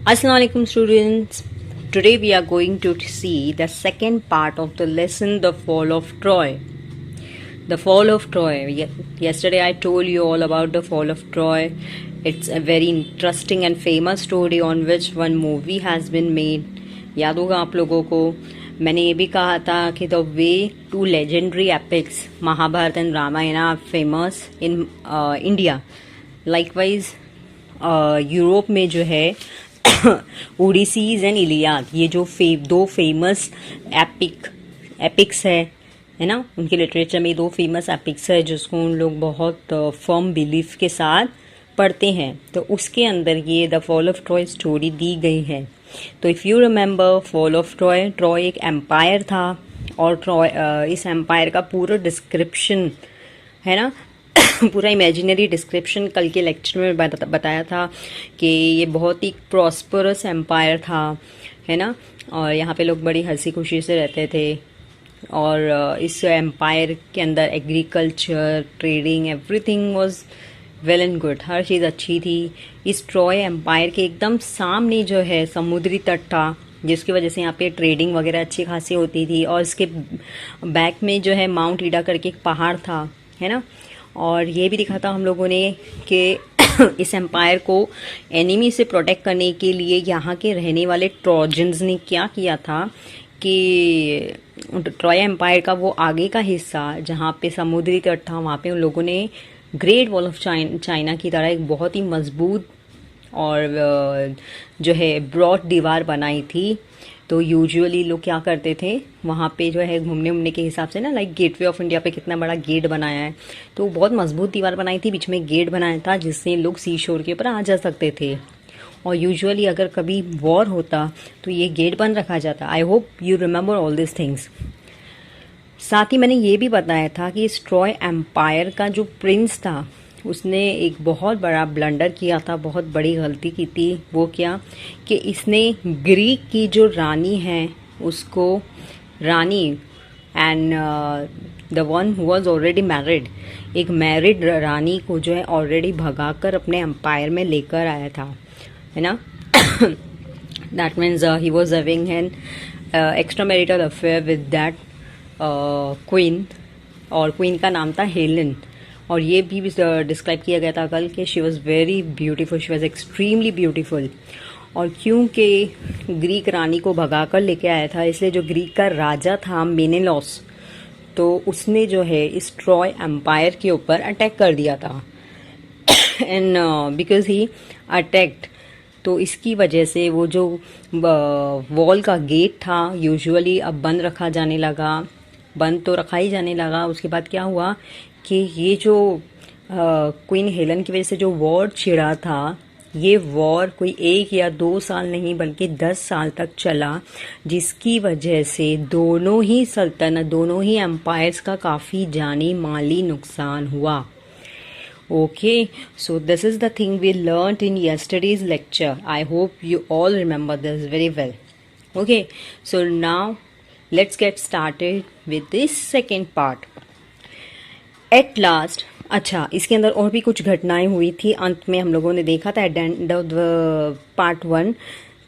Assalamu alaikum students. Today we are going to see the second part of the lesson, The Fall of Troy. The Fall of Troy. Yesterday I told you all about the Fall of Troy. It's a very interesting and famous story on which one movie has been made. याद होगा आप लोगों को. मैंने ये भी कहा था कि the way two legendary epics, Mahabharata and Ramayana, are famous in India. Likewise, Europe में जो है ओडिसीज एंड इलियाद, ये जो दो फेमस एपिक्स है ना, उनके लिटरेचर में दो फेमस एपिक्स है जिसको उन लोग बहुत फर्म बिलीफ के साथ पढ़ते हैं. तो उसके अंदर ये the fall of Troy story दी गई है. तो if you remember, fall of Troy, Troy एक एम्पायर था और ट्रॉय इस एम्पायर का पूरा डिस्क्रिप्शन है ना, पूरा इमेजिनरी डिस्क्रिप्शन कल के लेक्चर में बताया था कि ये बहुत ही प्रॉस्परस एम्पायर था, है ना, और यहाँ पे लोग बड़ी हंसी खुशी से रहते थे. और इस एम्पायर के अंदर agriculture, trading, everything was well and good, हर चीज़ अच्छी थी. इस ट्रॉय एम्पायर के एकदम सामने जो है समुद्री तट था, जिसकी वजह से यहाँ पे ट्रेडिंग वगैरह अच्छी खासी होती थी. और इसके बैक में जो है माउंट ईडा करके एक पहाड़ था, है ना. और ये भी दिखा था हम लोगों ने कि इस एम्पायर को एनिमी से प्रोटेक्ट करने के लिए यहाँ के रहने वाले ट्रोजन्स ने क्या किया था कि ट्रॉय एम्पायर का वो आगे का हिस्सा जहाँ पे समुद्री तट था, वहाँ पे उन लोगों ने ग्रेट वॉल ऑफ चाइना की तरह एक बहुत ही मजबूत और जो है ब्रॉड दीवार बनाई थी. तो यूजुअली लोग क्या करते थे वहाँ पे जो है घूमने उमने के हिसाब से ना, लाइक गेटवे ऑफ इंडिया पे कितना बड़ा गेट बनाया है, तो बहुत मजबूत दीवार बनाई थी, बीच में गेट बनाया था जिससे लोग सी शोर के ऊपर आ जा सकते थे. और यूजुअली अगर कभी वॉर होता तो ये गेट बंद रखा जाता. आई hope you remember all this things. साथ ही मैंने ये भी बताया था कि इस ट्रॉय एम्पायर का जो प्रिंस था उसने एक बहुत बड़ा ब्लंडर किया था, बहुत बड़ी गलती की थी. वो क्या कि इसने ग्रीक की जो रानी है उसको, रानी and the one who was already married, एक मैरिड रानी को जो है ऑलरेडी भगाकर अपने एम्पायर में लेकर आया था, है ना. That means he was having an extra marital affair with that queen, और क्वीन का नाम था हेलन. और ये भी डिस्क्राइब किया गया था कल कि she was very beautiful, she was extremely beautiful. और क्योंकि ग्रीक रानी को भगा कर लेके आया था, इसलिए जो ग्रीक का राजा था मेनेलॉस, तो उसने जो है इस ट्रॉय एम्पायर के ऊपर अटैक कर दिया था. एंड बिकॉज ही अटैक्ड, तो इसकी वजह से वो जो वॉल का गेट था यूजुअली अब बंद रखा जाने लगा, बंद तो रखा ही जाने लगा. उसके बाद क्या हुआ कि ये जो क्वीन हेलन की वजह से जो वॉर छिड़ा था, ये वॉर कोई 1 या 2 साल नहीं बल्कि 10 साल तक चला, जिसकी वजह से दोनों ही सल्तनत, दोनों ही एम्पायर्स का काफ़ी जानी माली नुकसान हुआ. Okay, so this is the thing we learned in yesterday's lecture. I hope you all remember this very well. Okay, so now let's get started with this second part. At last, अच्छा, इसके अंदर और भी कुछ घटनाएं हुई थी. अंत में हम लोगों ने देखा था at the end of the part 1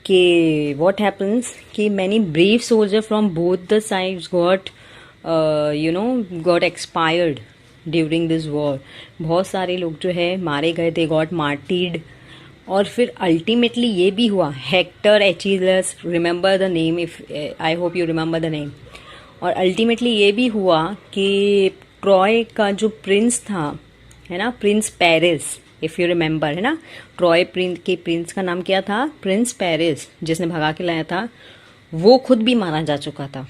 कि व्हाट हैपन्स कि many brave soldier from both the sides got expired during this war. बहुत सारे लोग जो है मारे गए थे, गॉट मार्टीड. और फिर अल्टीमेटली ये भी हुआ, Hector Achilles, remember the name, if I hope you remember the name. और अल्टीमेटली ये भी हुआ कि ट्रॉय का जो प्रिंस था, है ना, Prince Paris, if you remember, है ना, ट्रॉय प्रिंस का नाम क्या था, प्रिंस पेरिस, जिसने भगा के लाया था, वो खुद भी मारा जा चुका था.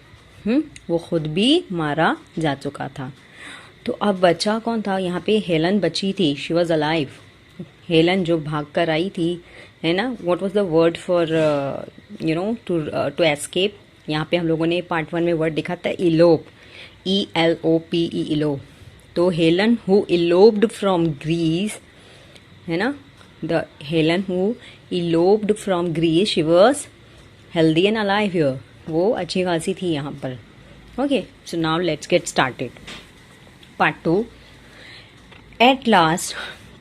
वो खुद भी मारा जा चुका था. तो अब बचा कौन था यहाँ पे? हेलन बची थी, शी वॉज अलाइव. हेलन जो भाग कर आई थी, है ना, what was the word for to escape. यहाँ पे हम लोगों ने पार्ट 1 में वर्ड देखा था इलोप, ELOPE, इलोप. तो Helen who eloped from Greece, है ना, the Helen who eloped from Greece, she was healthy and alive here. वो अच्छी खासी थी यहाँ पर. Okay, so now let's get started. Part 2. At last,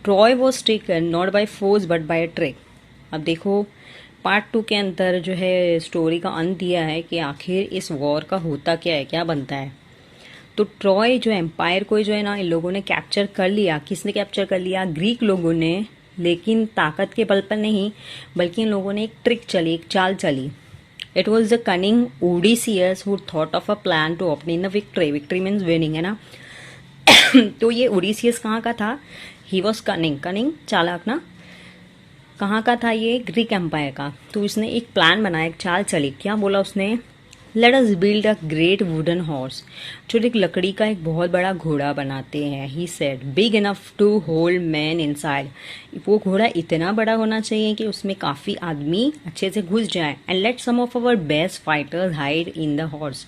Troy was taken not by force but by a trick. अब देखो part 2 के अंदर जो है स्टोरी का अंत दिया है कि आखिर इस वॉर का होता क्या है, क्या बनता है। तो ट्रॉय जो एम्पायर को जो है ना इन लोगों ने कैप्चर कर लिया। किसने कैप्चर कर लिया? ग्रीक लोगों ने, लेकिन ताकत के बल पर नहीं, बल्कि इन लोगों ने एक ट्रिक चली, एक चाल चली। It was the cunning Odysseus who thought of a plan to obtain the victory. Victory means winning, है ना। तो ये ओडिसियस कहाँ का था? ही वॉज कनिंग, कनिंग चालाक ना। कहाँ का था ये? ग्रीक एम्पायर का। तो उसने एक प्लान बनाया, एक चाल चली। क्या बोला उसने? Let us build a great wooden horse. जो एक लकड़ी का एक बहुत बड़ा घोड़ा बनाते हैं। He said big enough to hold man inside. वो घोड़ा इतना बड़ा होना चाहिए कि उसमें काफ़ी आदमी अच्छे से घुस जाए। And let some of our best fighters hide in the horse.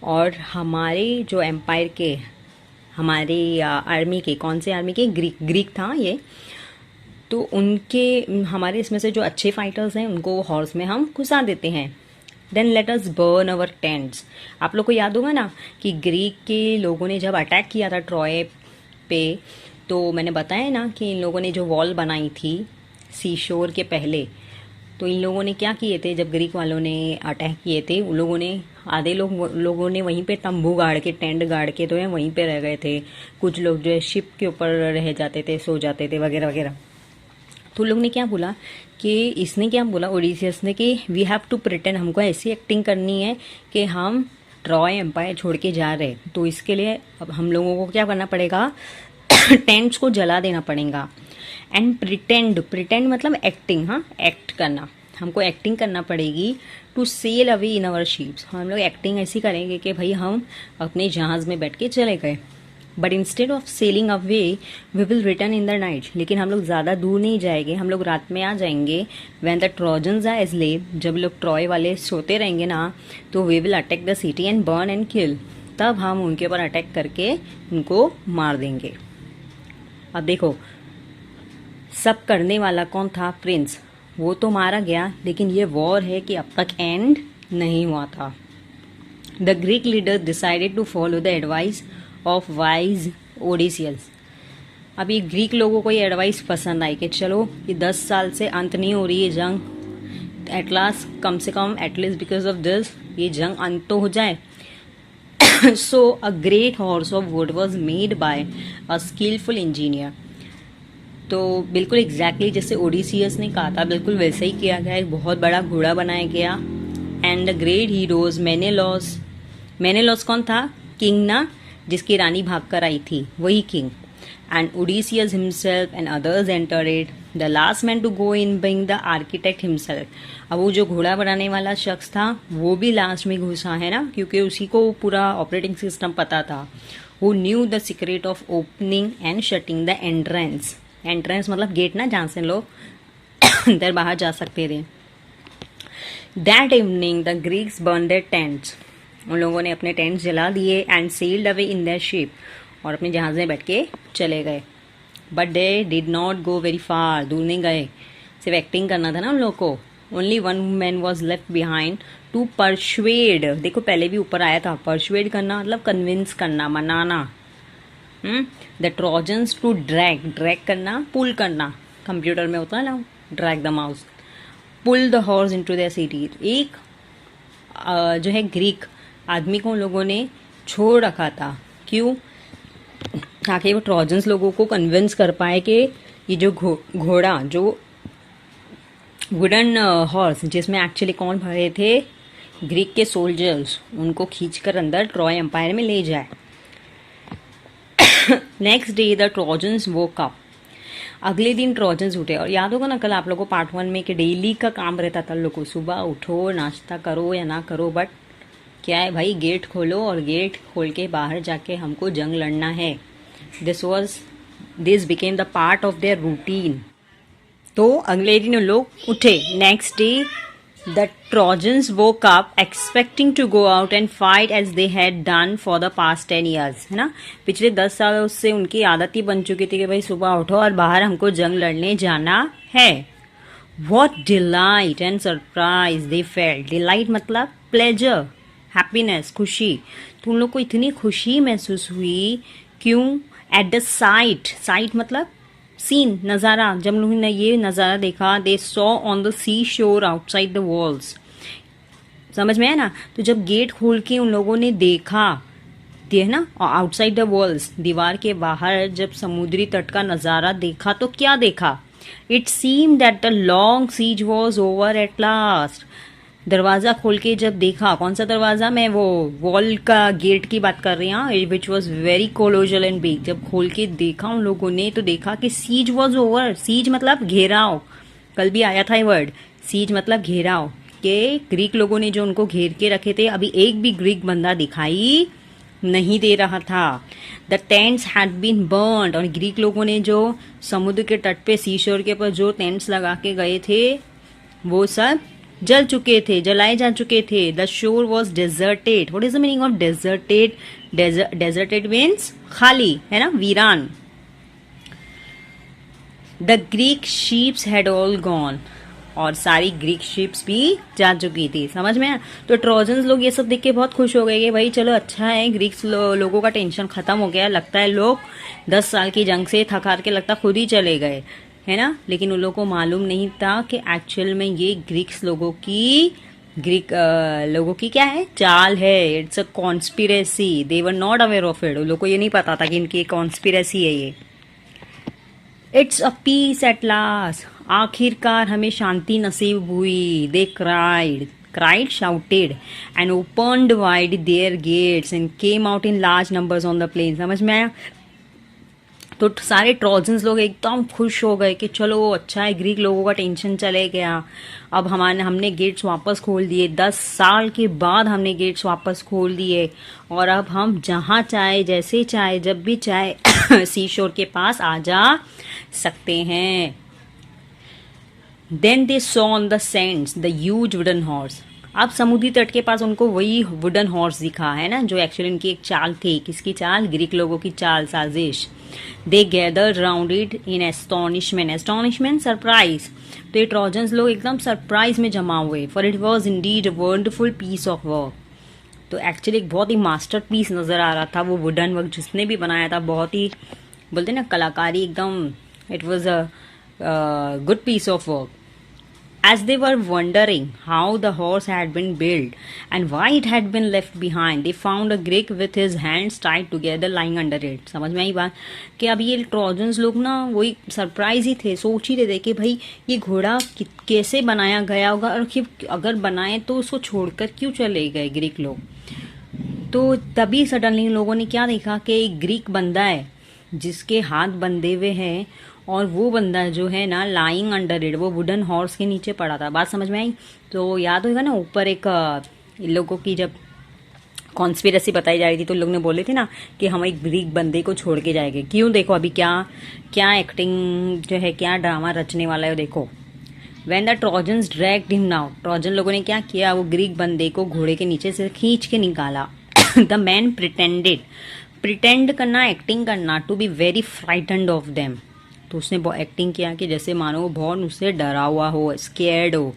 और हमारे जो एम्पायर के, हमारे आर्मी के, कौन से आर्मी के? ग्रीक था ये। तो उनके, हमारे इसमें से जो अच्छे फाइटर्स हैं उनको हॉर्स में हम घुसा देते हैं। देन लेट अस बर्न अवर टेंट्स। आप लोग को याद होगा ना कि ग्रीक के लोगों ने जब अटैक किया था ट्रॉय पे, तो मैंने बताया ना कि इन लोगों ने जो वॉल बनाई थी सी शोर के पहले, तो इन लोगों ने क्या किए थे? जब ग्रीक वालों ने अटैक किए थे, उन लोगों ने, आधे लोगों ने वहीं पे तंबू गाड़ के, टेंट गाड़ के तो है वहीं पे रह गए थे। कुछ लोग जो है शिप के ऊपर रह जाते थे, सो जाते थे वगैरह वगैरह। तो लोग ने क्या बोला कि इसने क्या बोला ओडिसियस ने कि वी हैव टू प्रिटेंड, हमको ऐसी एक्टिंग करनी है कि हम ट्रॉय एम्पायर छोड़ के जा रहे। तो इसके लिए अब हम लोगों को क्या करना पड़ेगा? टेंट्स को जला देना पड़ेगा। एंड प्रिटेंड मतलब एक्टिंग, हाँ, एक्ट करना। हमको एक्टिंग करना पड़ेगी to sail away in our ships. हम लोग एक्टिंग ऐसी करेंगे कि भाई हम अपने जहाज में बैठ के चले गए। But instead of sailing away we will return in the night. लेकिन हम लोग ज़्यादा दूर नहीं जाएंगे, हम लोग रात में आ जाएंगे। When the Trojans are asleep, जब लोग ट्रॉय वाले सोते रहेंगे ना, तो we will attack the city and burn and kill. तब हम उनके ऊपर अटैक करके उनको मार देंगे। अब देखो, सब करने वाला कौन था? प्रिंस। वो तो मारा गया, लेकिन ये वॉर है कि अब तक एंड नहीं हुआ था। The Greek leader decided to follow the advice of wise Odysseus. अब ये ग्रीक लोगों को ये एडवाइस पसंद आई कि चलो ये 10 साल से अंत नहीं हो रही है जंग, एट लास्ट, कम से कम एटलीस्ट बिकॉज ऑफ दिस ये जंग अंत तो हो जाए। So a great horse of wood was made by a skillful engineer. तो बिल्कुल एग्जैक्टली जैसे ओडिसियस ने कहा था, बिल्कुल वैसे ही किया गया। एक बहुत बड़ा घोड़ा बनाया गया। And the great heroes Menelaus. Menelaus कौन था? किंग ना, जिसकी रानी भाग कर आई थी, वही king. And Odysseus himself and others entered it. The last man to go in being the architect himself. अब वो जो घोड़ा बनाने वाला शख्स था वो भी लास्ट में घुसा, है ना, क्योंकि उसी को पूरा ऑपरेटिंग सिस्टम पता था। Who knew the secret of opening and shutting the entrance. Entrance मतलब गेट ना, जहाँ से लोग अंदर बाहर जा सकते थे। That evening the Greeks burn their tents. उन लोगों ने अपने टेंट्स जला दिए। And sailed away in their ship. और अपने जहाज में बैठ के चले गए। But they did not go very far. दूर नहीं गए, सिर्फ एक्टिंग करना था ना उन लोगों को। Only one man was left behind to persuade. देखो पहले भी ऊपर आया था, परसुएड करना मतलब कन्विंस करना, मनाना। द ट्रोजन्स टू ड्रैग करना, पुल करना, कंप्यूटर में होता है ना, drag the mouse, pull the horse into their city. एक जो है ग्रीक आदमी को उन लोगों ने छोड़ रखा था। क्यों? ताकि वो ट्रोजन्स लोगों को कन्विंस कर पाए कि ये जो घोड़ा, जो वुडन हॉर्स, जिसमें एक्चुअली कौन भरे थे? ग्रीक के सोल्जर्स, उनको खींचकर अंदर ट्रॉय एम्पायर में ले जाए। Next day the Trojans woke up. अगले दिन ट्रोजन्स उठे। और याद होगा ना कल आप लोगों को पार्ट 1 में कि डेली का काम रहता था लोगों को, सुबह उठो, नाश्ता करो या ना करो, बट क्या है भाई, गेट खोलो और गेट खोल के बाहर जाके हमको जंग लड़ना है। This became the part of their routine. तो अगले दिन लोग उठे। Next day the Trojans woke up expecting to go out and fight as they had done for the past 10 years, है ना। पिछले 10 सालों से उनकी आदत ही बन चुकी थी कि भाई सुबह उठो और बाहर हमको जंग लड़ने जाना है। What delight and surprise they felt. Delight मतलब प्लेजर, हैप्पीनेस, खुशी। तो उन लोग को इतनी खुशी महसूस हुई। क्यों? At the site. साइट मतलब सीन नजारा, जब उन्होंने ये नजारा देखा, दे सॉ ऑन द सी शोर आउटसाइड द वॉल्स, समझ में है ना। तो जब गेट खोल के उन लोगों ने देखा, है ना, आउटसाइड द वॉल्स, दीवार के बाहर जब समुद्री तट का नजारा देखा तो क्या देखा, it seem that the long siege was over at last. दरवाजा खोल के जब देखा, कौन सा दरवाजा, मैं वो वॉल का गेट की बात कर रही हूँ, which was very colossal and big. जब खोल के देखा उन लोगों ने तो देखा कि सीज वॉज ओवर, सीज मतलब घेराव, कल भी आया था ये वर्ड, सीज मतलब घेराव, के ग्रीक लोगों ने जो उनको घेर के रखे थे, अभी एक भी ग्रीक बंदा दिखाई नहीं दे रहा था। The tents had been burned, और ग्रीक लोगों ने जो समुद्र के तट पे, सीशोर के पर जो टेंट्स लगा के गए थे वो सब जल चुके थे, जलाए जा चुके थे। The shore was deserted. What is the meaning of deserted? Deserted means खाली, है ना, वीरान। The Greek ships had all gone, और सारी ग्रीक शिप्स भी जा चुकी थी, समझ में। तो ट्रोजन्स लोग ये सब देख के बहुत खुश हो गए कि भाई चलो अच्छा है, ग्रीक्स लोगों का टेंशन खत्म हो गया, लगता है लोग 10 साल की जंग से थक हार के लगता खुद ही चले गए, है ना। लेकिन उन लोगों को मालूम नहीं था कि एक्चुअल में ये ग्रीक लोगों की क्या है, चाल है। It's a conspiracy, they were not aware of it. उन लोगों को ये नहीं पता था कि इनकी कॉन्स्पिरेसी है ये। It's a peace at last, आखिरकार हमें शांति नसीब हुई। दे cried, shouted, and opened wide their gates and came out in large numbers on the plain। समझ में आया। तो सारे ट्रोजन्स लोग एकदम खुश हो गए कि चलो अच्छा है, ग्रीक लोगों का टेंशन चले गया। अब हमने गेट्स वापस खोल दिए, 10 साल के बाद हमने गेट्स वापस खोल दिए, और अब हम जहाँ चाहे, जैसे चाहे, जब भी चाहे सी शोर के पास आ जा सकते हैं। Then they saw on the sands the huge wooden horse. अब समुद्री तट के पास उनको वही वुडन हॉर्स दिखा, है ना, जो एक्चुअली इनकी एक चाल थी। किसकी चाल? ग्रीक लोगों की चाल, साजिश। They gathered round it in astonishment, surprise. तो ये ट्रोजन्स लोग एकदम सरप्राइज में जमा हुए, for it was indeed a wonderful piece of work. तो एक्चुअली एक बहुत ही मास्टर पीस नजर आ रहा था वो वुडन वर्क जिसने भी बनाया था, बहुत ही बोलते ना कलाकारी एकदम। It was a good piece of work. As they were wondering how the horse had been built and why it had been left behind, they found a Greek with his hands tied together lying under it। समझ में आई बात कि अब ये Trojans लोग ना वही surprise ही थे, सोच ही रहे थे कि भाई ये घोड़ा कैसे बनाया गया होगा, और अगर बनाए तो उसको छोड़कर क्यों चले गए ग्रीक लोग। तो तभी सडनली लोगों ने क्या देखा कि एक ग्रीक बंदा है जिसके हाथ बंधे हुए हैं, और वो बंदा जो है ना लाइंग अंडर इट, वो वुडन हॉर्स के नीचे पड़ा था। बात समझ में आई। तो याद होगा ना, ऊपर एक इन लोगों की जब कॉन्स्पिरेसी बताई जा रही थी तो लोग ने बोले थे ना कि हम एक ग्रीक बंदे को छोड़ के जाएंगे। क्यों? देखो अभी क्या क्या एक्टिंग जो है, क्या ड्रामा रचने वाला है देखो। When the Trojans dragged him now, Trojan लोगों ने क्या किया, वो ग्रीक बंदे को घोड़े के नीचे से खींच के निकाला। द मैन प्रिटेंड करना, एक्टिंग करना, to be very frightened of them. तो उसने एक्टिंग किया कि जैसे मानो वो बहुत उससे डरा हुआ हो, स्केर्ड हो,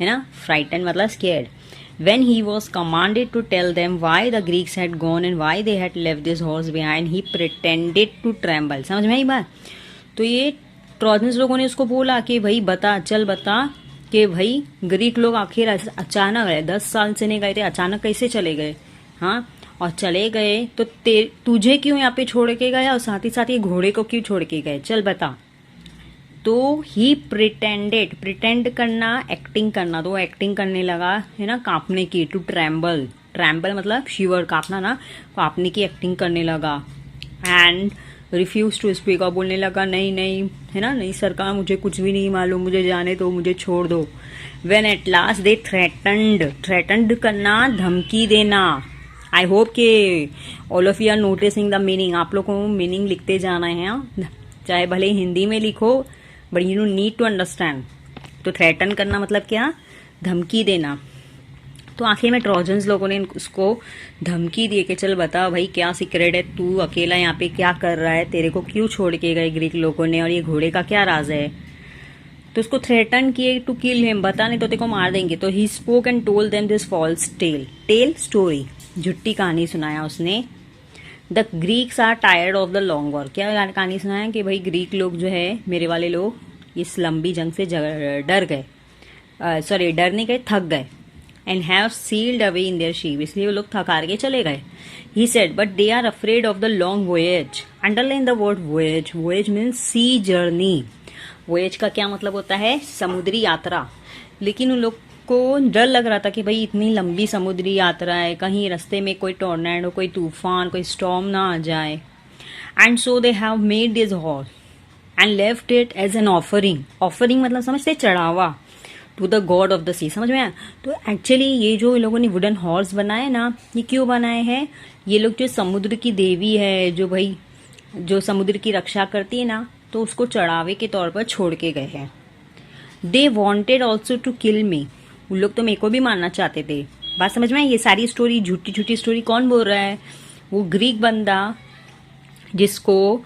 है ना। फ्राइटन मतलब scared. When he was commanded to tell them why the Greeks had gone and why they had left this horse behind, he pretended to tremble। समझ में आई बात। तो ये ट्रोजन्स लोगों ने उसको बोला कि भाई बता, चल बता कि भाई ग्रीक लोग आखिर अचानक गए, 10 साल से नहीं गए थे, अचानक कैसे चले गए। हाँ, और चले गए तो तुझे क्यों यहाँ पे छोड़ के गए, और साथ ही साथ ये घोड़े को क्यों छोड़ के गए, चल बता। तो ही प्रिटेंड करना, एक्टिंग करना। तो वो एक्टिंग करने लगा, है ना, कांपने की। टू ट्रैम्बल मतलब शिवर, कांपना ना, कांपने की एक्टिंग करने लगा। एंड रिफ्यूज टू स्पीक, और बोलने लगा नहीं, है ना, नहीं सरकार, मुझे कुछ भी नहीं मालूम, मुझे जाने दो, मुझे छोड़ दो। When at last they threatened करना, धमकी देना। आई होप कि all of you are noticing the meaning. आप लोगों को मीनिंग लिखते जाना है, चाहे भले हिंदी में लिखो, but you need to understand. तो थ्रेटन करना मतलब क्या, धमकी देना। तो आखिर में ट्रोजन्स लोगों ने उसको धमकी दिए कि चल बता भाई क्या सीक्रेट है, तू अकेला यहाँ पे क्या कर रहा है, तेरे को क्यों छोड़ के गए ग्रीक लोगों ने, और ये घोड़े का क्या राज है। तो उसको थ्रेटन किए टू किल हिम, बता नहीं तो तेरे को मार देंगे। तो he spoke and told them this false tale story, झुट्टी कहानी सुनाया उसने। The Greeks are tired of the long war. क्या कहानी सुना है कि भाई ग्रीक लोग जो है, मेरे वाले लोग इस लंबी जंग से डर गए, सॉरी डर नहीं गए, थक गए। And have sailed away in their ship, इसलिए वो लोग थक हार के चले गए। He said but they are afraid of the long voyage. Underline the word voyage. Voyage means sea journey. Voyage का क्या मतलब होता है? समुद्री यात्रा। लेकिन उन लोग को डर लग रहा था कि भाई इतनी लंबी समुद्री यात्रा है, कहीं रास्ते में कोई टॉर्नेडो, कोई तूफान, कोई स्टॉर्म ना आ जाए। And so they have made this horse and left it as an offering. Offering मतलब समझते, चढ़ावा to the god of the sea. समझ में आया? तो एक्चुअली ये जो इन लोगों ने वुडन हॉर्स बनाए ना, ये क्यों बनाए हैं? ये लोग जो समुद्र की देवी है, जो भाई जो समुद्र की रक्षा करती है ना, तो उसको चढ़ावे के तौर पर छोड़ के गए हैं। They wanted also to kill me. उन लोग तो मेरे को भी मारना चाहते थे। बात समझ में आई? ये सारी स्टोरी झूठी झूठी स्टोरी कौन बोल रहा है? वो ग्रीक बंदा जिसको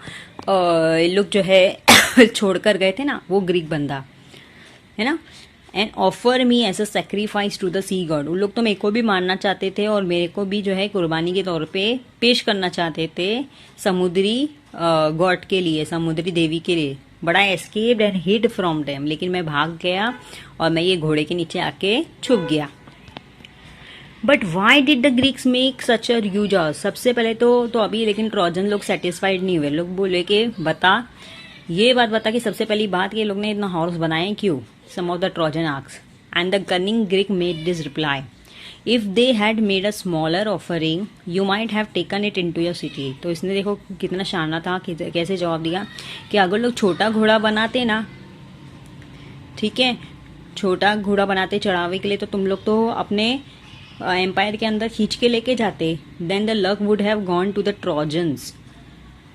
ये लोग जो है छोड़कर गए थे ना, वो ग्रीक बंदा है ना। And offer me as a sacrifice to the sea god. उन लोग तो मेरे को भी मारना चाहते थे और मेरे को भी जो है कुर्बानी के तौर पे पेश करना चाहते थे समुद्री गॉड के लिए, समुद्री देवी के लिए। But I escaped and hid from them. लेकिन मैं भाग गया और मैं ये घोड़े के नीचे आके छुप गया। But why did the Greeks make such a huge horse. सबसे पहले तो अभी लेकिन ट्रोजन लोग सेटिस्फाइड नहीं हुए। लोग बोले कि बता, ये बात बता कि सबसे पहली बात कि लोग ने इतना हॉर्स बनाए क्यों? Some of the Trojan asked and the cunning Greek made this reply, if they had made a smaller offering you might have taken it into your city. तो इसने देखो कितना शानदार था, कैसे जवाब दिया कि अगर लोग छोटा घोड़ा बनाते ना, ठीक है, छोटा घोड़ा बनाते चढ़ावे के लिए, तो तुम लोग तो अपने एम्पायर के अंदर खींच के लेके जाते। Then the luck would have gone to the Trojans.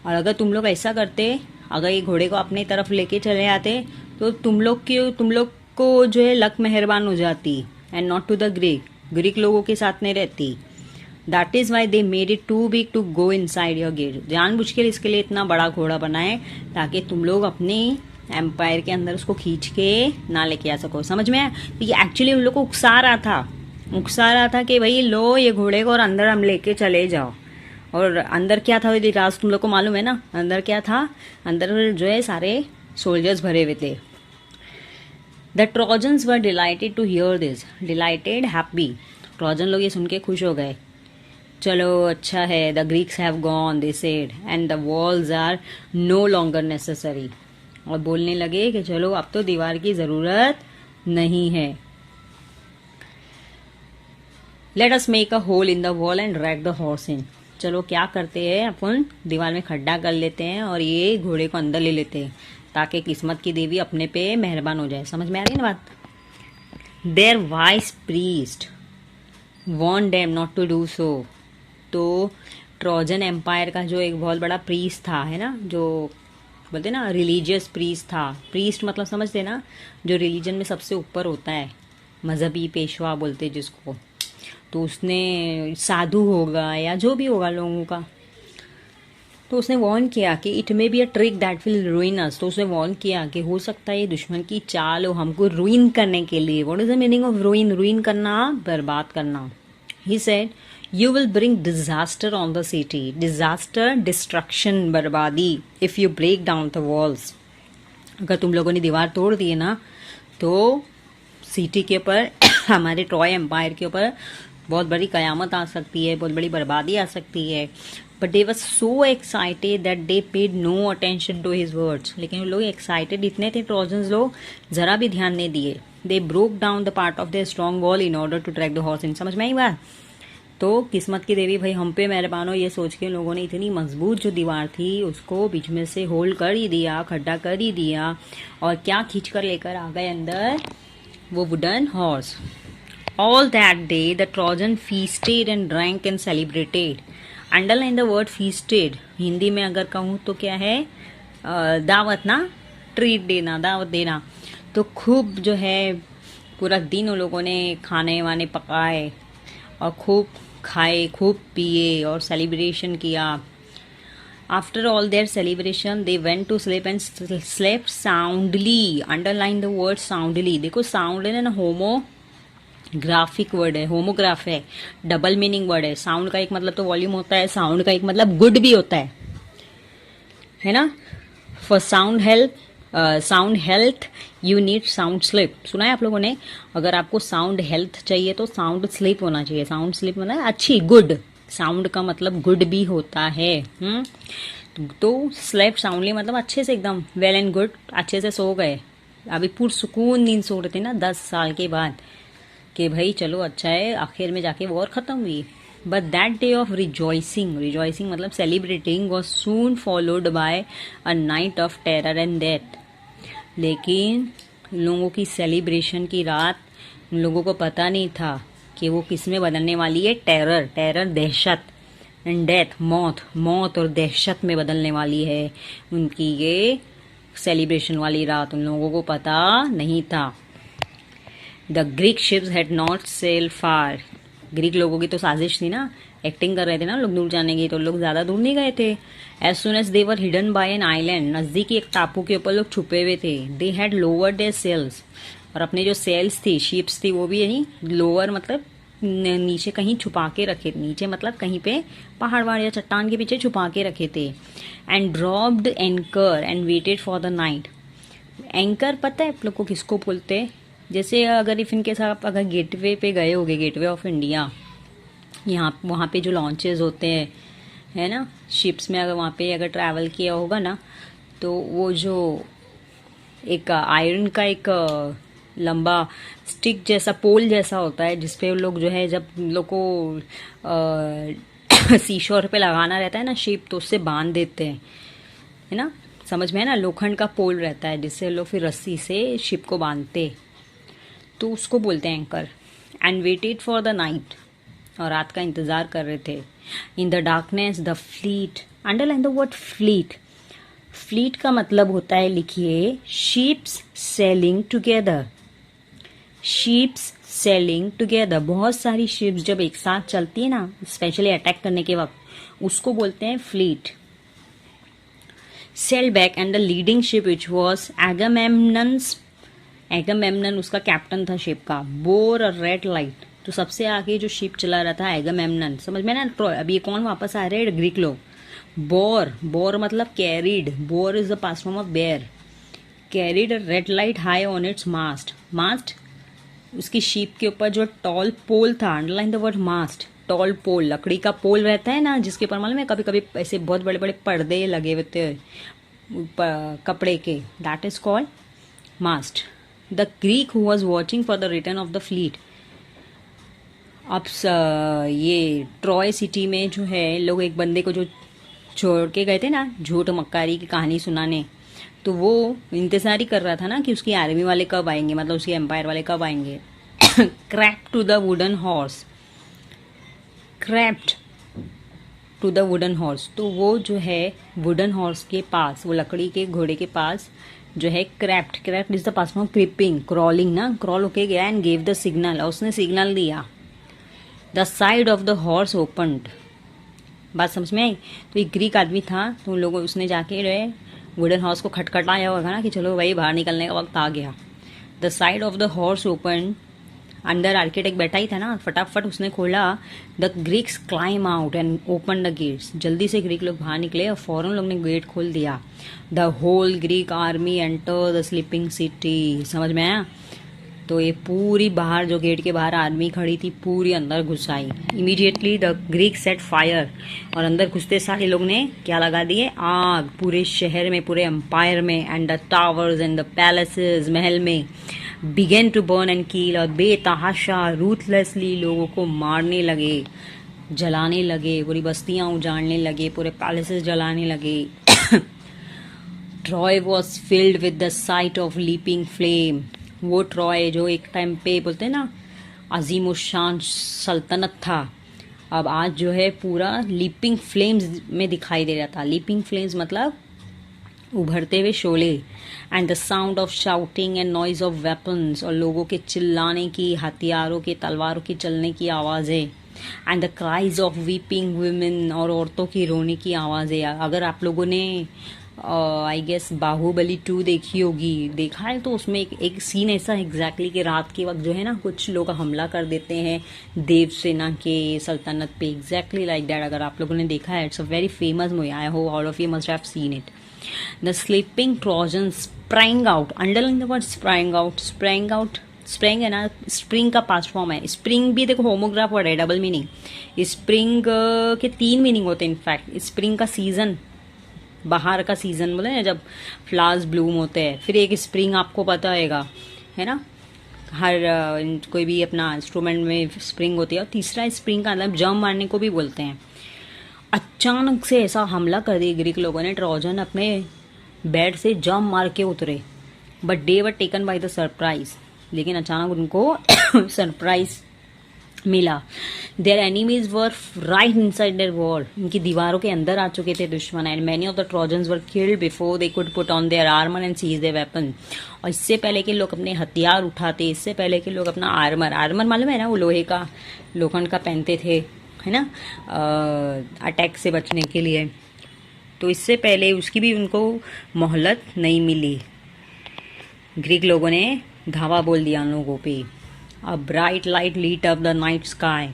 और अगर तुम लोग ऐसा करते, अगर ये घोड़े को अपने तरफ लेके चले आते, तो तुम लोग को जो है लक मेहरबान हो जाती and not to the Greek लोगों के साथ नहीं रहती। That is why they made it too big to go inside your gate. जानबूझ के इसके लिए इतना बड़ा घोड़ा बनाए ताकि तुम लोग अपने एम्पायर के अंदर उसको खींच के ना लेके आ सको। समझ में आया? तो ये एक्चुअली उन लोग को उकसा रहा था कि भाई लो ये घोड़े को और अंदर हम लेके चले जाओ। और अंदर क्या था यदि राज तुम लोग को मालूम है ना, अंदर क्या था? अंदर जो है सारे सोल्जर्स भरे हुए थे। The Trojans were delighted to hear this. Delighted, happy. Trojan लोग ये सुन के खुश हो गए। चलो अच्छा है, the Greeks have gone they said and the walls are no longer necessary. और बोलने लगे कि चलो अब तो दीवार की जरूरत नहीं है। Let us make a hole in the wall and drag the horse in. चलो क्या करते हैं, अपन दीवार में खड्डा कर लेते हैं और ये घोड़े को अंदर ले लेते हैं ताकि किस्मत की देवी अपने पे मेहरबान हो जाए। समझ में आ रही है ना बात? Their wise priest want them not to do so. तो ट्रोजन एम्पायर का जो एक बहुत बड़ा प्रीस्ट था, है ना, जो बोलते ना रिलीजियस प्रीस्ट था। प्रीस्ट मतलब समझते ना, जो रिलीजन में सबसे ऊपर होता है, मजहबी पेशवा बोलते जिसको। तो उसने साधु होगा या जो भी होगा लोगों का, तो उसने वार्न किया कि it may be a trick that will ruin us. तो उसने वार्न किया कि हो सकता है ये दुश्मन की चाल हो हमको रूइन करने के लिए। What is the meaning of ruin? Ruin करना, बर्बाद करना। He said you will bring disaster on the city. Disaster, destruction, बर्बादी, if you break down the walls. अगर तुम लोगों ने दीवार तोड़ दी है ना, तो सिटी के ऊपर हमारे ट्रॉय एम्पायर के ऊपर बहुत बड़ी कयामत आ सकती है, बहुत बड़ी बर्बादी आ सकती है। But they were so excited that they paid no attention to his words. लेकिन वो लोग एक्साइटेड इतने थे, ट्रोजन्स लोग, जरा भी ध्यान नहीं दिए। They broke down the part of the strong wall in order to track the horse in. समझ में आई बात? तो किस्मत की देवी भाई हम पे मेहरबान हो, ये सोच के लोगों ने इतनी मजबूत जो दीवार थी उसको बीच में से होल्ड कर ही दिया, खड्डा कर ही दिया। और क्या खींच कर लेकर आ गए अंदर? वो wooden horse. All that day the Trojan feasted and drank and celebrated. Underline the word feasted. Hindi में अगर कहूँ तो क्या है? दावत ना, ट्रीट देना, दावत देना। तो खूब जो है पूरा दिन उन लोगों ने खाने वाने पकाए और खूब खाए, खूब पिए और सेलिब्रेशन किया। After all their celebration, they went to sleep and slept soundly. Underline the word soundly. देखो sound है ना, होमो ग्राफिक वर्ड है, होमोग्राफ है, डबल मीनिंग वर्ड है। साउंड का एक मतलब तो वॉल्यूम होता है, साउंड का एक मतलब गुड भी होता है ना। For sound health you need sound sleep. सुना है आप लोगों ने? अगर आपको साउंड हेल्थ चाहिए तो साउंड स्लीप होना चाहिए। साउंड स्लीप मतलब अच्छी, गुड। साउंड का मतलब गुड भी होता है। तो स्लेप साउंडली मतलब अच्छे से एकदम वेल एंड गुड, अच्छे से सो गए। अभी पुरसुकून नींद सो रहे थे ना 10 साल के बाद, कि भाई चलो अच्छा है, आखिर में जाके वॉर खत्म हुई। But that day of rejoicing मतलब celebrating was soon followed by a night of terror and death. लेकिन लोगों की सेलिब्रेशन की रात, उन लोगों को पता नहीं था कि वो किस में बदलने वाली है। टेरर दहशत, एंड डेथ मौत और दहशत में बदलने वाली है उनकी ये सेलिब्रेशन वाली रात। उन लोगों को पता नहीं था। The Greek ships had not sail far. ग्रीक लोगों की तो साजिश थी ना, एक्टिंग कर रहे थे ना लोग दूर जाने की, तो लोग ज्यादा दूर नहीं गए थे। As soon as they were hidden by an island, नजदीकी एक टापू के ऊपर लोग छुपे हुए थे। They had lowered their sails, और अपने जो सेल्स थी, शिप्स थी, वो भी नहीं, लोअर मतलब नीचे कहीं छुपा के रखे, नीचे मतलब कहीं पे पहाड़ वहाड़ या चट्टान के पीछे छुपा के रखे थे। And dropped anchor and waited for the night. Anchor पता है आप लोग को किसको बोलते हैं? जैसे अगर इफ इनके साथ आप अगर गेटवे पे गए होगे, गेटवे ऑफ इंडिया, यहाँ वहाँ पे जो लॉन्चेस होते हैं, है ना, शिप्स में, अगर वहाँ पे अगर ट्रैवल किया होगा ना, तो वो जो एक आयरन का एक लंबा स्टिक जैसा, पोल जैसा होता है, जिसपे लोग जो है, जब लोग को सीशोर पे लगाना रहता है ना शिप, तो उससे बांध देते हैं, है ना, समझ में है ना। लोखंड का पोल रहता है जिससे लोग फिर रस्सी से शिप को बांधते, तो उसको बोलते हैं anchor. And waited for the night, और रात का इंतजार कर रहे थे। In the darkness the fleet, underline the word fleet. Fleet का मतलब होता है, लिखिए, ships selling together. Ships selling together, बहुत सारी शिप्स जब एक साथ चलती है ना, स्पेशली अटैक करने के वक्त, उसको बोलते हैं fleet. Sail back and the leading ship which was Agamemnon उसका कैप्टन था शिप का। बोर और रेड लाइट, तो सबसे आगे जो शिप चला रहा था एगामेम्नन, समझ में ना ट्रॉय। अभी ये कौन वापस आ रहे हैं? ग्रीक लोग। बोर मतलब carried, bore is the past form of bear. Carried red light high on its mast, उसकी शिप के ऊपर जो टॉल पोल था, underline the word mast. Tall pole, लकड़ी का पोल रहता है ना, जिसके ऊपर मालूम है कभी कभी ऐसे बहुत बड़े बड़े पर्दे लगे होते हैं कपड़े के, that is called mast. The Greek who was watching for the return of the fleet. अब ये ट्रॉय सिटी में जो है, लोग एक बंदे को जो छोड़ के गए थे ना, झूठ मक्कारी की कहानी सुनाने, तो वो इंतजार ही कर रहा था ना कि उसकी आर्मी वाले कब आएंगे, मतलब उसके एम्पायर वाले कब आएंगे। Crept to the wooden horse, crept to the wooden horse, तो वो जो है वुडन हॉर्स के पास, वो लकड़ी के घोड़े के पास जो है, crept is the past form creeping, crawling ना, क्रॉल होके गया एंड गेव द सिग्नल, और उसने सिग्नल दिया। The side of the horse opened, बात समझ में आई? तो एक ग्रीक आदमी था, तो उन लोगों, उसने जाके जो है वुडन हॉर्स को खटखटाया होगा ना कि चलो भाई बाहर निकलने का वक्त आ गया। The side of the horse open, अंदर आर्किटेक्ट बैठा ही था ना, फटाफट उसने खोला। The Greeks climb out and open the gates, जल्दी से ग्रीक लोग बाहर निकले और फौरन लोग ने गेट खोल दिया। The whole Greek army enter the sleeping city, समझ में आया? तो ये पूरी बाहर, जो गेट के बाहर आर्मी खड़ी थी, पूरी अंदर घुस आई। Immediately the Greek set fire, और अंदर घुसते सारे लोग ने क्या लगा दिए? आग, पूरे शहर में, पूरे एम्पायर में। And the towers and the palaces, महल में, बिगेन टू बर्न एंड कील, और बेतहाशा रूथलेसली लोगों को मारने लगे, जलाने लगे, पूरी बस्तियां उजाड़ने लगे, पूरे पैलेसेस जलाने लगे। Troy was filled with the site of leaping flame. वो ट्रॉय जो एक टाइम पे बोलते हैं ना अजीम शान सल्तनत था, अब आज जो है पूरा लीपिंग फ्लेम्स में दिखाई दे रहा था। लीपिंग फ्लेम्स मतलब उभरते हुए Sholay. And the sound of shouting and noise of weapons, और लोगों के चिल्लाने की, हथियारों के, तलवारों की चलने की आवाज़ें। And the cries of weeping women, और औरतों की रोने की आवाज़ें। अगर आप लोगों ने आई गेस बाहुबली 2 देखी होगी, देखा है तो उसमें एक सीन ऐसा एग्जैक्टली कि रात के वक्त जो है ना कुछ लोग हमला कर देते हैं देवसेना के सल्तनत पे, एग्जैक्टली लाइक दैट। अगर आप लोगों ने देखा है, it's a very famous movie, I hope all of you must have seen it. The sleeping Trojan sprang out, underline the word sprang out. Sprang out, spring है ना, स्प्रिंग का past form है। स्प्रिंग भी देखो homograph word है, double meaning. Spring के 3 meaning होते हैं इनफैक्ट। स्प्रिंग का सीजन, बाहर का सीजन बोले ना जब फ्लावर्स ब्लूम होते हैं। फिर एक स्प्रिंग आपको पता है ना, हर कोई भी अपना इंस्ट्रूमेंट में स्प्रिंग होती है। और तीसरा स्प्रिंग का मतलब जम मारने को भी बोलते हैं। अचानक से ऐसा हमला कर दिया ग्रीक लोगों ने, ट्रोजन अपने बेड से जम मार के उतरे, but they were taken by the surprise. लेकिन अचानक उनको सरप्राइज मिला। Their enemies were right inside their wall, उनकी दीवारों के अंदर आ चुके थे दुश्मन। And many of the Trojans were killed before they could put on their armour and seize their weapon. और इससे पहले कि लोग अपने हथियार उठाते, इससे पहले कि लोग अपना आर्मर मालूम है ना, वो लोहे का, लोखंड का पहनते थे, है ना, अटैक से बचने के लिए। तो इससे पहले उसकी भी उनको मोहलत नहीं मिली। ग्रीक लोगों ने धावा बोल दिया उन लोगों पे। A bright light lit up the night sky.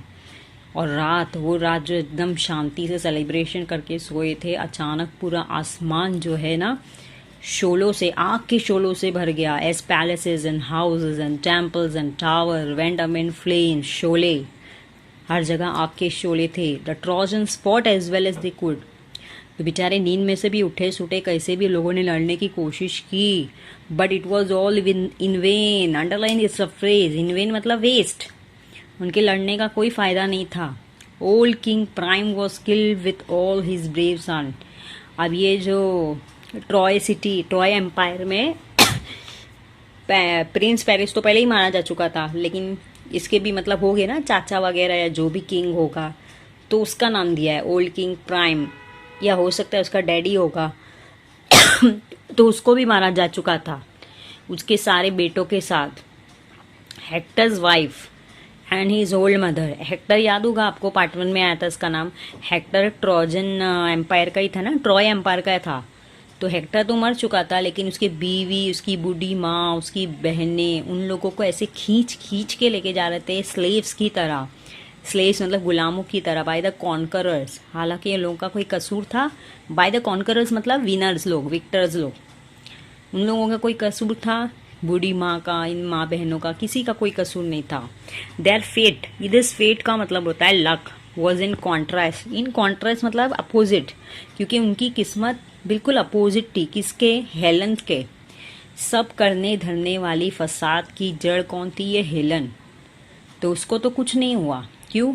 और वो रात जो एकदम शांति से सेलिब्रेशन करके सोए थे, अचानक पूरा आसमान जो है ना शोलों से, आग के शोलों से भर गया। As palaces and houses and temples and tower went up in flame, शोले, हर जगह आग के शोले थे। The Trojans fought as well as they could. तो बेचारे नींद में से भी उठे सुटे, कैसे भी लोगों ने लड़ने की कोशिश की, but it was all in vain. Underline this phrase, in vain मतलब वेस्ट। उनके लड़ने का कोई फायदा नहीं था। Old king Priam was killed with all his brave son. अब ये जो ट्रॉय सिटी, ट्रॉय एम्पायर में प्रिंस पेरिस तो पहले ही मारा जा चुका था, लेकिन इसके भी मतलब हो गए ना चाचा वगैरह, या जो भी किंग होगा तो उसका नाम दिया है ओल्ड किंग प्राइम, या हो सकता है उसका डैडी होगा। तो उसको भी मारा जा चुका था उसके सारे बेटों के साथ। Hectares wife and his old mother. Hector याद होगा आपको, पार्ट 1 में आया था इसका नाम। हेक्टर ट्रोजन एम्पायर का ही था ना, ट्रॉय एम्पायर का था। तो हेक्टर तो मर चुका था, लेकिन उसकी बीवी, उसकी बूढ़ी माँ, उसकी बहनें, उन लोगों को ऐसे खींच खींच के लेके जा रहे थे स्लेव्स की तरह। स्लेव्स मतलब गुलामों की तरह, बाय द कॉन्करर्स। हालांकि इन लोगों का कोई कसूर था। बाय द कॉन्करर्स मतलब विनर्स लोग, विक्टर्स लोग। उन लोगों का कोई कसूर था, बूढ़ी माँ का, इन माँ बहनों का, किसी का कोई कसूर नहीं था। देयर फेट, दिस फेट का मतलब होता है luck, was in contrast. In contrast मतलब अपोजिट, क्योंकि उनकी किस्मत बिल्कुल अपोजिट थी। किसके? हेलन के। सब करने धरने वाली फसाद की जड़ कौन थी? ये हेलन। तो उसको तो कुछ नहीं हुआ। क्यों?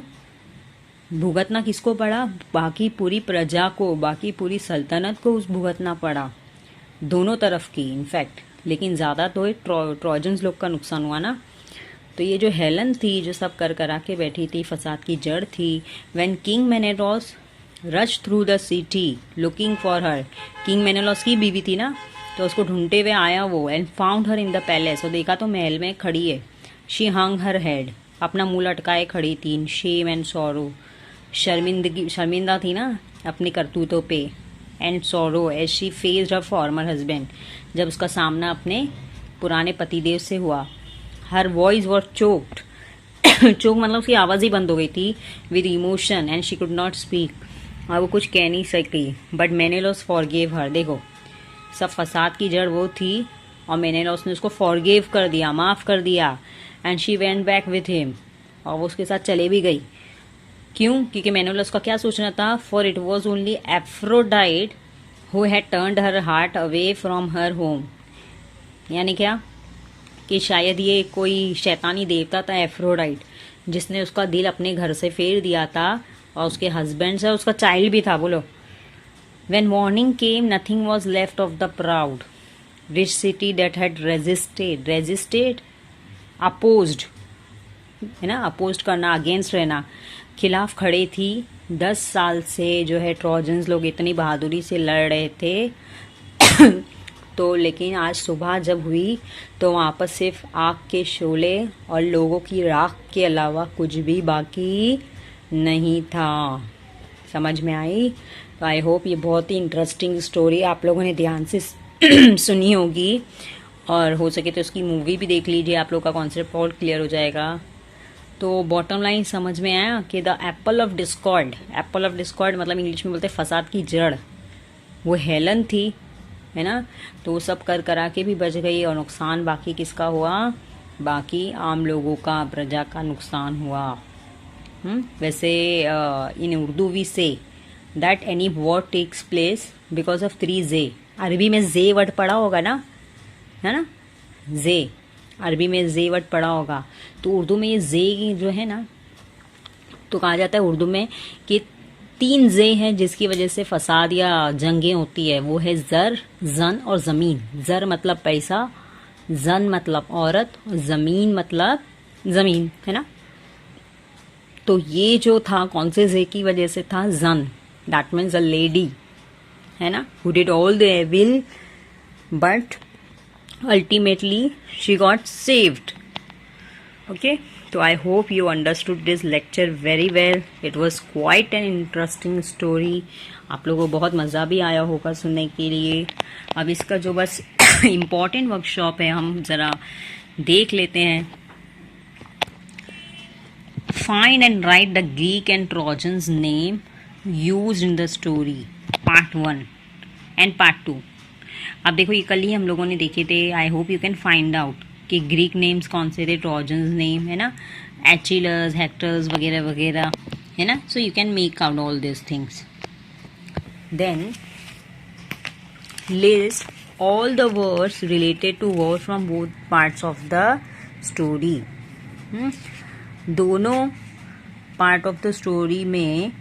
भुगतना किसको पड़ा? बाकी पूरी प्रजा को, बाकी पूरी सल्तनत को उस भुगतना पड़ा, दोनों तरफ की इनफैक्ट। लेकिन ज़्यादा तो ट्रोजन्स लोग का नुकसान हुआ ना। तो ये जो हेलन थी, जो सब कर करा के बैठी थी, फसाद की जड़ थी। When king Menelaus rush through the city looking for her. King Menelaus की बीवी थी ना, तो उसको ढूंढते हुए आया वो। And found her in the palace, और देखा तो महल में खड़ी है। शी हंग हर हेड, अपना मुंह लटकाए खड़ी थी। इन शेम एंड सॉरो, शर्मिंदा थी ना अपनी करतूतों पे। And sorrow as she faced her former husband, जब उसका सामना अपने पुराने पतिदेव से हुआ। हर वॉइस वर चोक्ड, चोक मतलब उसकी आवाज़ ही बंद हो गई थी, with emotion, and she could not speak, और वो कुछ कह नहीं सकी। बट मेनेलॉस फॉरगेव हर। देखो, सब फसाद की जड़ वो थी, और मेनेलॉस ने उसको फॉरगिव कर दिया, माफ़ कर दिया। And she went back with him, और वो उसके साथ चले भी गई। क्यों? क्योंकि मेनेलॉस का क्या सोचना था? For it was only Aphrodite who had turned her heart away from her home. यानी क्या? कि शायद ये कोई शैतानी देवता था एफ्रोडाइट, जिसने उसका दिल अपने घर से फेर दिया था, और उसके हस्बैंड से उसका चाइल्ड भी था। बोलो। When morning came, nothing was left of the proud, rich city that had resisted, opposed, है ना, अपोज करना, अगेंस्ट रहना, खिलाफ खड़े थी। 10 साल से जो है ट्रोजन्स लोग इतनी बहादुरी से लड़ रहे थे। तो लेकिन आज सुबह जब हुई, तो वहाँ पर सिर्फ आग के शोले और लोगों की राख के अलावा कुछ भी बाकी नहीं था। समझ में आई? तो आई होप ये बहुत ही इंटरेस्टिंग स्टोरी आप लोगों ने ध्यान से सुनी होगी, और हो सके तो इसकी मूवी भी देख लीजिए, आप लोग का कॉन्सेप्ट और क्लियर हो जाएगा। तो बॉटम लाइन समझ में आया कि the Apple of Discord, Apple of Discord मतलब इंग्लिश में बोलते हैं फसाद की जड़, वो हेलन थी, है ना। तो वो सब कर करा के भी बच गई, और नुकसान बाकी किसका हुआ? बाकी आम लोगों का, प्रजा का नुकसान हुआ। वैसे in Urdu we say that any war takes place because of 3 J. Arabi में जे वर्ड पढ़ा होगा ना, है ना, जे, अरबी में जे वर्ड पढ़ा होगा। तो उर्दू में ये जे जो है ना, तो कहा जाता है उर्दू में कि 3 जे हैं जिसकी वजह से फसाद या जंगें होती है। वो है जर, जन और जमीन। जर मतलब पैसा, जन मतलब औरत, और जमीन मतलब जमीन, है ना। तो ये जो था कौन से जे की वजह से था? जन, दैट मीन्स अ लेडी, है ना, who did all the evil but ultimately she got saved. Okay, तो I hope you understood this lecture very well. It was quite an interesting story. आप लोगों को बहुत मज़ा भी आया होगा सुनने के लिए। अब इसका जो बस इम्पॉर्टेंट वर्कशॉप है हम ज़रा देख लेते हैं। Find and write the Greek and Trojans name used in the story, part 1 and part 2। अब देखो ये कल ही हम लोगों ने देखे थे। आई hope you can find out कि ग्रीक नेम्स कौन से थे, ट्रोजन्स नेम, है ना, एचिलस, हेक्टर्स वगैरह वगैरह, है ना। So you can make out all this things. Then list all the words related to war from both parts of the story. दोनों पार्ट ऑफ द स्टोरी में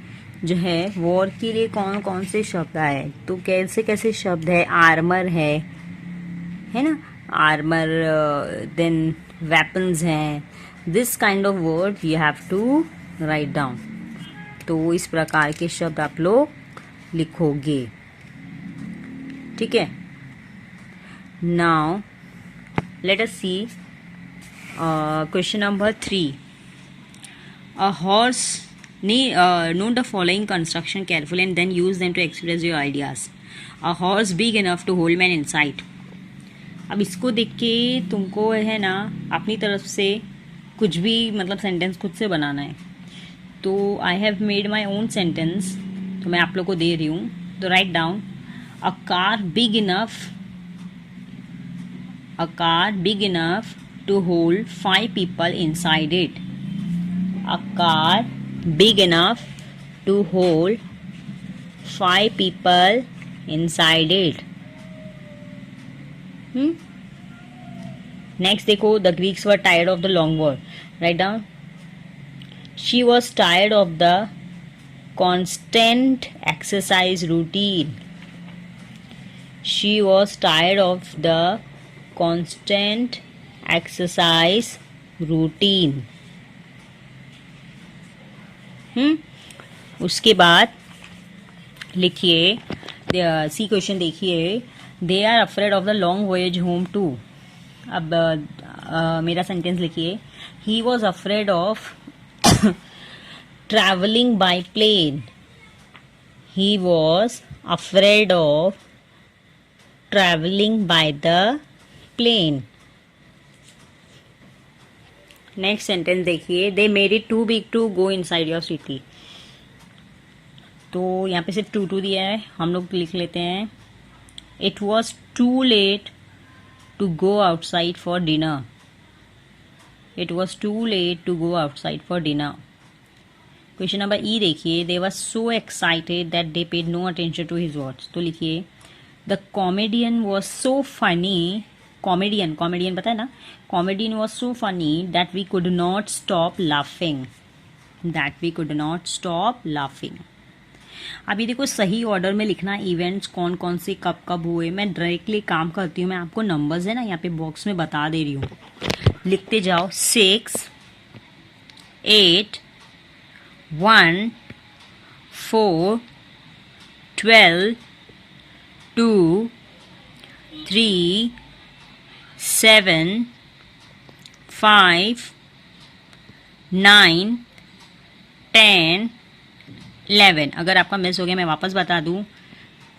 जो है वॉर के लिए कौन कौन से शब्द आए, तो कैसे कैसे शब्द है? आर्मर है ना, आर्मर, देन वेपन्स हैं। This kind of word you have to write down. तो इस प्रकार के शब्द आप लोग लिखोगे, ठीक है। Now let us see question number 3। A horse, note the following construction carefully and then use them to express your ideas. A horse big enough to hold man inside. अब इसको देख के तुमको है ना अपनी तरफ से कुछ भी मतलब सेंटेंस खुद से बनाना है। तो I have made my own sentence, तो मैं आप लोग को दे रही हूँ। तो write down a car big enough to hold 5 people inside it. A car big enough to hold 5 people inside it. Next देखो, the Greeks were tired of the long war. Write down. She was tired of the constant exercise routine. She was tired of the constant exercise routine. उसके बाद लिखिए, see question देखिए। They are afraid of the long voyage home too. अब मेरा sentence लिखिए। He was afraid of travelling by plane. He was afraid of travelling by the plane. Next sentence देखिए। They made it too big to go inside your city. तो यहाँ पे सिर्फ to दिया है, हम लोग लिख लेते हैं। It was too late to go outside for dinner. It was too late to go outside for dinner. Question number E देखिए। They was so excited that they paid no attention to his words. तो लिखिए the comedian was so funny. Comedian पता है ना, comedian was so funny that we could not stop laughing. अभी देखो सही order में लिखना इवेंट्स कौन कौन से कब कब हुए। मैं डायरेक्टली काम करती हूँ, मैं आपको नंबर्स है ना यहाँ पे बॉक्स में बता दे रही हूँ, लिखते जाओ। 6, 8, 1, 4, 12, 2, 3, 7, 5, 9, 10, 11। अगर आपका मिस हो गया मैं वापस बता दूं।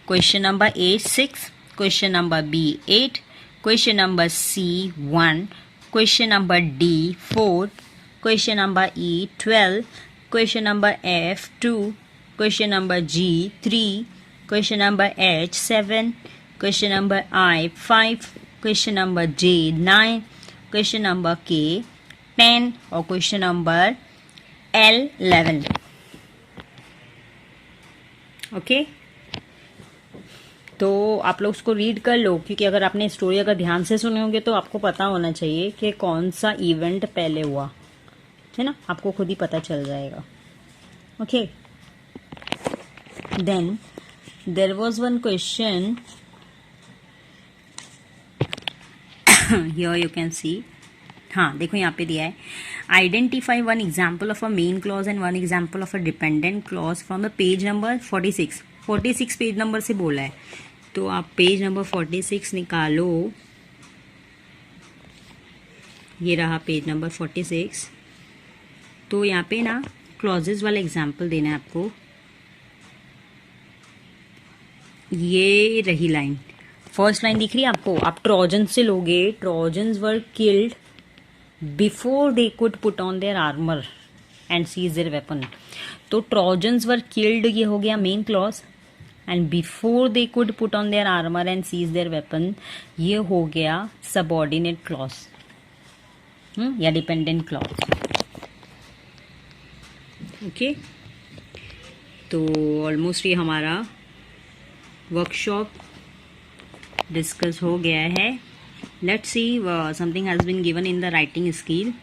Question number A 6, question number B 8, question number C 1, question number D 4, question number E 12, question number F 2, question number G 3, question number H 7, question number I 5, question number J 9, question number K 10 और question number L 11। Okay, तो आप लोग उसको read कर लो, क्योंकि अगर आपने story अगर ध्यान से सुने होंगे तो आपको पता होना चाहिए कि कौन सा इवेंट पहले हुआ है ना, आपको खुद ही पता चल जाएगा। Okay, then there was one question here you can see. हाँ देखो यहाँ पे दिया है, identify one example of a main clause and one example of a dependent clause from the page number 46। 46 page number से बोला है, तो आप पेज नंबर 46 निकालो। ये रहा पेज नंबर 46। तो यहाँ पे ना क्लॉजेज वाला एग्जाम्पल देना है आपको। ये रही लाइन, फर्स्ट लाइन दिख रही है आपको, आप ट्रोजन से लोगे। Trojans were killed before they could put on their armour and seize their weapon. तो ट्रोजन्स वर किल्ड ये हो गया main clause, and before they could put on their armour and seize their weapon ये हो गया subordinate clause या dependent clause. Okay, तो almost ये हमारा वर्कशॉप डिस्कस हो गया है। Let's see, something has been given in the writing skill.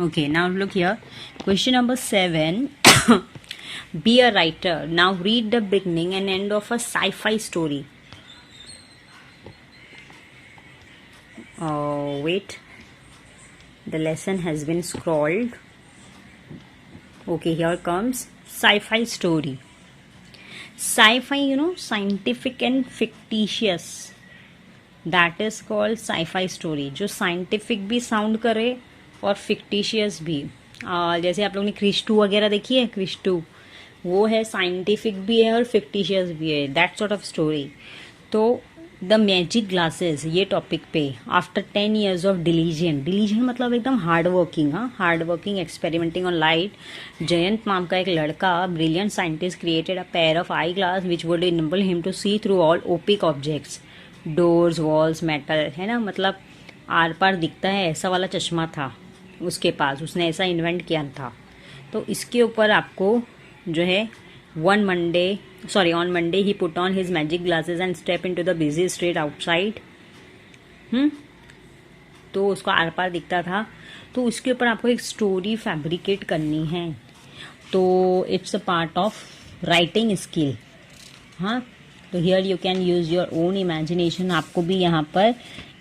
Okay, now look here, question number 7 be a writer, now read the beginning and end of a sci-fi story. Wait, the lesson has been scrolled. Okay, here comes sci-fi story. Sci-fi, you know, scientific and fictitious, that is called sci-fi story, जो scientific भी sound करे और fictitious भी। जैसे आप लोगों ने क्रिश 2 वगैरह देखी है, क्रिश 2 वो है साइंटिफिक भी है और फिक्टिशियस भी है, दैट सॉर्ट ऑफ स्टोरी। तो द मैजिक ग्लासेस ये टॉपिक पे, आफ्टर 10 years ऑफ डिलीजन मतलब एकदम हार्ड वर्किंग, हाँ hard working experimenting on light, Jayant नाम का एक लड़का brilliant scientist created a pair of eye glass which would enable him to see through all opaque objects, doors, walls, metal, है ना, मतलब आर पार दिखता है ऐसा वाला चश्मा था उसके पास, उसने ऐसा इन्वेंट किया था। तो इसके ऊपर आपको जो है on Monday he put on his magic glasses and step into the busy street outside. तो उसको आर पार दिखता था, तो उसके ऊपर आपको एक स्टोरी फैब्रिकेट करनी है। तो it's a part of writing skill. हाँ, तो here you can use your own imagination. आपको भी यहाँ पर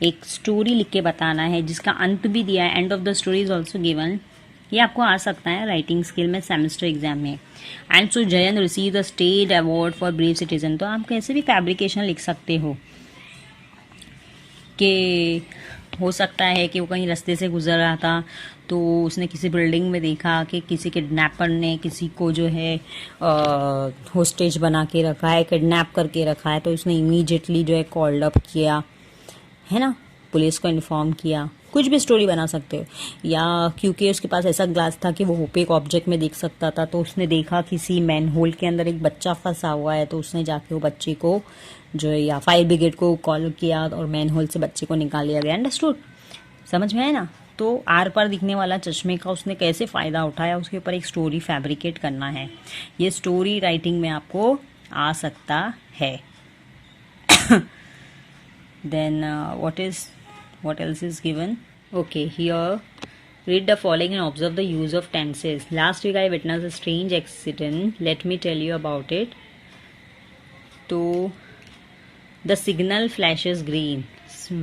एक स्टोरी लिख के बताना है जिसका अंत भी दिया है, end of the story is also given. ये आपको आ सकता है राइटिंग स्किल में सेमेस्टर एग्जाम में। And so Jayan receive the state award for brave citizen. तो आप कैसे भी फैब्रिकेशन लिख सकते हो कि हो सकता है कि वो कहीं रास्ते से गुजर रहा था तो उसने किसी बिल्डिंग में देखा कि किसी किडनैपर ने किसी को जो है होस्टेज बना के रखा है, किडनैप करके रखा है, तो उसने इमीडिएटली जो है कॉल्ड अप किया, है ना, पुलिस को इन्फॉर्म किया। कुछ भी स्टोरी बना सकते हो। या क्योंकि उसके पास ऐसा ग्लास था कि वो ओपेक ऑब्जेक्ट में देख सकता था, तो उसने देखा किसी मैन होल के अंदर एक बच्चा फंसा हुआ है, तो उसने जाके वो बच्चे को जो है या फायर ब्रिगेड को कॉल किया और मैन होल से बच्चे को निकाल लिया गया। अंडरस्टूड, समझ में है ना। तो आर पार दिखने वाला चश्मे का उसने कैसे फ़ायदा उठाया, उसके ऊपर एक स्टोरी फैब्रिकेट करना है। ये स्टोरी राइटिंग में आपको आ सकता है। Then what else is given? Okay, here read the following and observe the use of tenses. Last week I witnessed a strange accident. Let me tell you about it. So the signal flashes green.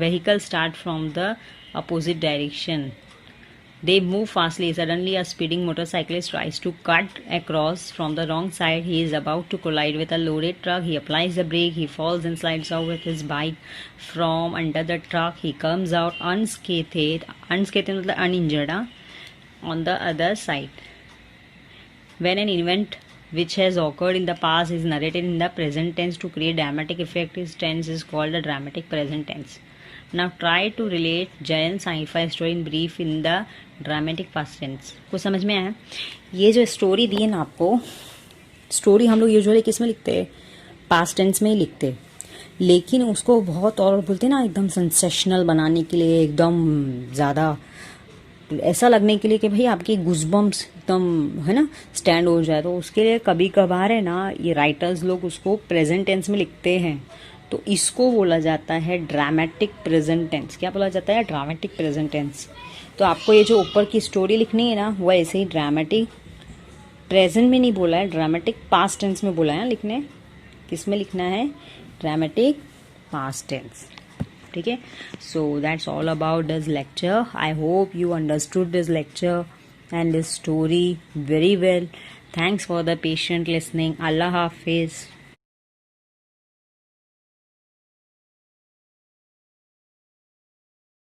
Vehicle start from the opposite direction. They move fastly. Suddenly, a speeding motorcyclist tries to cut across from the wrong side. He is about to collide with a loaded truck. He applies the brake. He falls and slides out with his bike from under the truck. He comes out unscathed. Unscathed मतलब uninjured, on the other side. When an event which has occurred in the past is narrated in the present tense to create dramatic effect. This tense is called the dramatic present tense. Now try to relate Jayan sci-fi story in brief in the dramatic past tense. कुछ समझ में आया? ये जो story दी है ना आपको, story हम लोग यूजुअली किस में लिखते हैं? पास्ट टेंस में ही लिखते हैं, लेकिन उसको बहुत और बोलते हैं ना एकदम सेंसेशनल बनाने के लिए, एकदम ज़्यादा ऐसा लगने के लिए कि भाई आपकी गुज़बम्स एकदम है ना स्टैंड हो जाए, तो उसके लिए कभी कभार है ना ये राइटर्स लोग उसको प्रेजेंट टेंस में लिखते हैं, तो इसको बोला जाता है ड्रामेटिक प्रेजेंट टेंस। क्या बोला जाता है? Dramatic present tense. तो आपको ये जो ऊपर की स्टोरी लिखनी है ना, वो ऐसे ही ड्रामेटिक प्रेजेंट में नहीं बोला है, ड्रामेटिक पास्ट टेंस में बोला है लिखने। किस में लिखना है? Dramatic past tense. ठीक है, so that's all about this lecture. I hope you understood this lecture and this story very well. Thanks for the patient listening. Allah Hafiz.